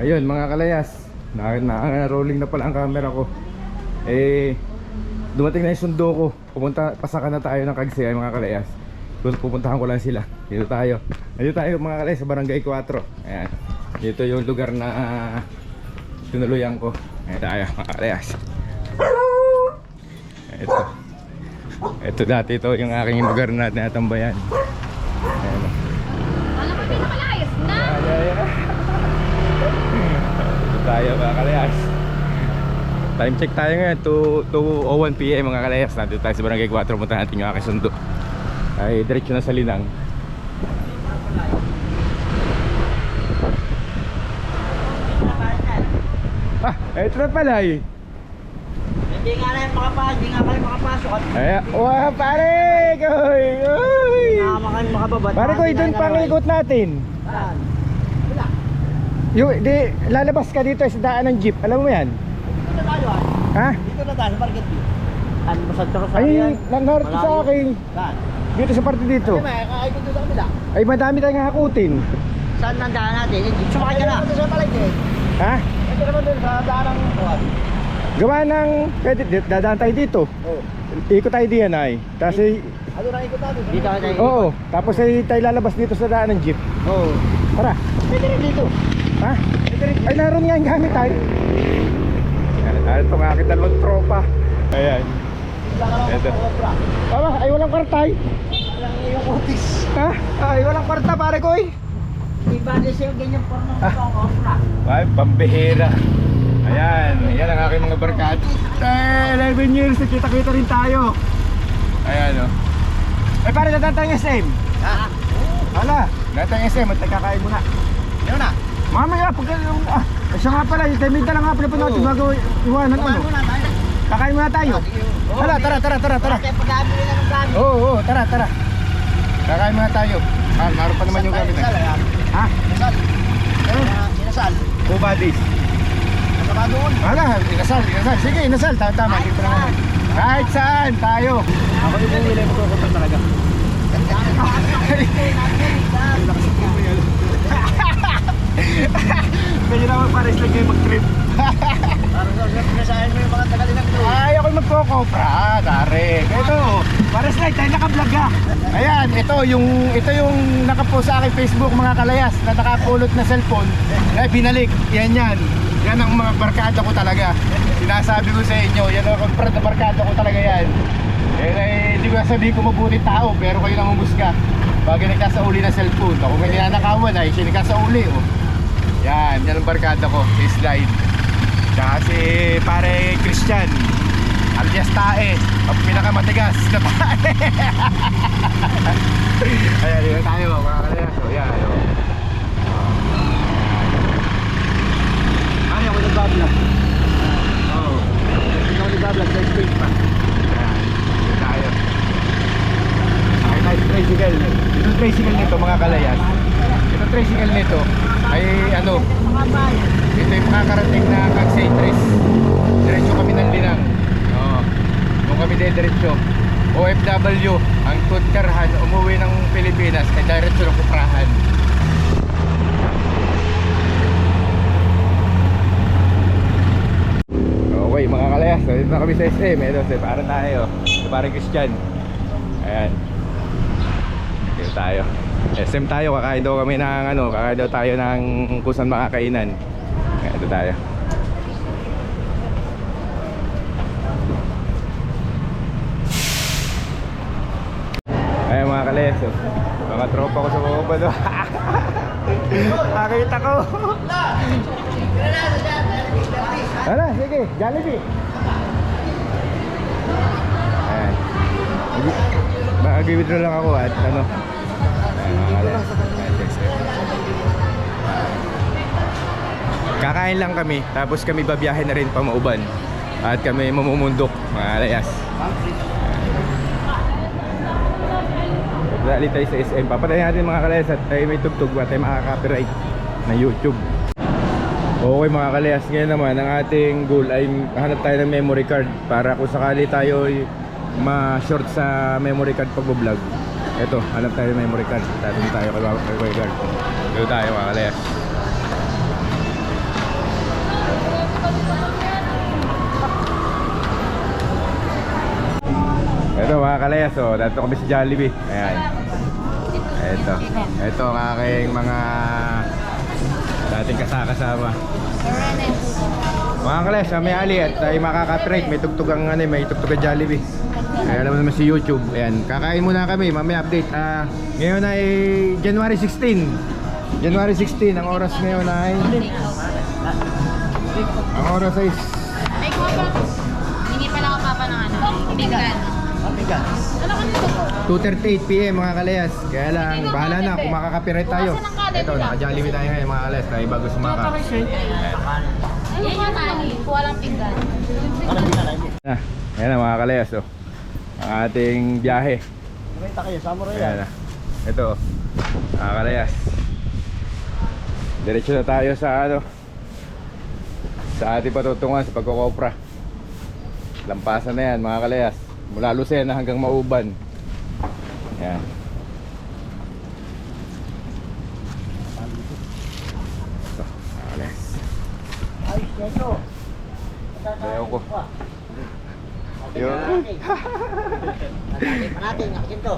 Ayun mga kalayas, rolling na pala ang camera ko. Dumating na yung sundo ko. Pasaka na tayo ng Kagsay mga kalayas. Pupuntahan ko lang sila. Dito tayo mga kalayas sa Barangay 4. Ayan. Dito yung lugar na tinuluyan ko. Ayan tayo mga kalayas. Ito dati ito yung aking lugar na tinatambayan. Ayan. Alam ko pinakalayas na. Tayo mga kalayas. Time check tayo ngayon 2:01 PM mga kalayas. Nandito tayo sa Barangay 4. Punta natin yung aking sundo. Ay diretso na sa Linang. Ito na pala eh. Hindi nga kayo makapasok. Ay, wah pare koy. Uy. Nakama kayo makababa. Pare koy doon pang ikot natin. Saan? Di lalabas ka dito sa daan ng jeep. Alam mo 'yan? Dito na tayo ah. Ha? Dito na tayo sa Market View. Ano ba sa Rosario Ay, yan? nangarap sa akin. Saan? Dito sa parte dito. Ay, may kakaikot doon sa kabila. Ay, madami tayong hakutin. Saan nandaan natin? Sumakay ka na. Ito sa palengke. Ha? Ito naman doon sa daan ng kuwan. Gawa ng pwede dadaan tayo dito. Oo. Ikot tayo diyan ay. Tapos Ano na ikot natin? Dito tayo. oo, tapos tayo lalabas dito sa daan ng jeep. Oo. Tara. Pwede rin dito. Ha? Ay, naroon nga yung gamit tayo. Ito nga aking dalawang tropa. Ayan. Ito. Aba, ay walang kwartay. Walang iyong otis. Ha? Ay walang kwarta pare ko eh. Iba din sa'yo ganyan porno sa opera. Ay, pambihira. Ayan, yan ang aking mga barkada. 11 years, kita-kita rin tayo. Ayan o. Ay pare, dadaan tayong SM. Ha? Hala, dadaan tayong SM at nagkakain muna. Yun na. Mamaya, pagka siya nga pala, yung temida lang nga pala pa natin bago iwanan ano. Muna tayo. Kakain muna tayo. Hala, tara. Kaya pag-abili na ng gamit. Oo, tara. Kakain muna tayo. Naroon pa naman yung gamit. Ha? Inasal. Inasal. Kubadis. Nasama doon. Hala, inasal. Sige, inasal. Tama. Kahit saan. Kahit saan, tayo. Ako yung bumili mo ko talaga. Medyo naman pares lang kayo mag-trip. Parang pinasahin mo yung mga tagalilang doon. Ay, ako'y magkokopra, tare. Ito, pares lang, tayo nakablog ha. Ayan, ito yung nakapost sa aking Facebook mga kalayas na nakapulot na cellphone. Ay, binalik, yan. Yan ang mga barkada ko talaga. Sinasabi ko sa inyo, yan ang barkada ko talaga yan. Hindi ko sabihin ko mabuti tao, pero kayo naman busga. Bagay nagkasauli na cellphone. Ako may ninanakawan ay siya nagkasauli. Oh. Yan ang barkada ko, si Slide. Tsaka si pare Christian alias Tae, ang pinakamatigas na pare. Ayan, dito tayo mga kalayas. So yan, Ay, ako nagbablog. Oo. Ikaw nagbablog sa stage pa. Ayan, dito tayo. Ay, nice tricycle. Itong tricycle nito mga kalayas. Itong tricycle nito ay ano, ito yung makakarating na Kagsay Tres. Diretso kami ng Linang. Oo. Kung kami diretso OFW ang tutkarhan umuwi ng Pilipinas ay diretso ng Kuprahan. Okay mga kalayas, dito na kami sa SM. Ito si parang tayo, si parang Christian. Ayan, dito tayo SM tayo, kakain daw kami ng ano, kakain daw tayo ng kung saan makakainan. Ayan, ito tayo. Ayan mga kalayas, mga tropa ko sa baba doon. Nakita ko. Ano, sige, Jollibee. Ayan. Mag-withdraw lang ako at ano. Ayan, mga kalayas. Kakain lang kami, tapos kami babiyahin na rin pa Mauban. At kami mamumundok, mga kalayas. Dali tayo sa SM. Papatayin natin mga kalayas at tayo may tugtog ba tayo makaka-copyright na YouTube. Okay mga kalayas, ngayon naman ang ating goal ay hanap tayo ng memory card para kung sakali tayo ma-short sa memory card pag-vlog. Ito, hanap tayo ng memory card. Tatanong tayo kay memory card. Dito tayo mga kalayas. Ito mga kalayas, oh, dito kami sa Jollibee. Ayan. Ito ang aking mga dating kasama. Mga kalayas, may ali at ay makaka-trade. May tugtugang may tugtugang Jollibee. Ay, alam mo naman si YouTube. Ayan, kakain muna kami, mamaya update. Ngayon ay January 16. January 16, ang oras ngayon ay May kuha Hindi pala ako papa ng ano. Pinggan. Ano ka nito? 2:38 PM mga kalayas. Kaya lang, bahala na kung makaka-copyright tayo. Ito, naka-Jollibee tayo ngayon mga kalayas. Tayo bago sumaka. Yan yung tali. Kuha lang pinggan. Ayan na mga kalayas, oh. Ang ating biyahe. Ayan na. Ito, oh. Mga kalayas. Diretso na tayo sa sa ating patutungan sa pagkukopra. Lampasan na yan mga kalayas. Mula Lucena hanggang Mauban. Ayan. Ito, mga kalayas. Ayaw ko. Yun. Panating, nakikin to.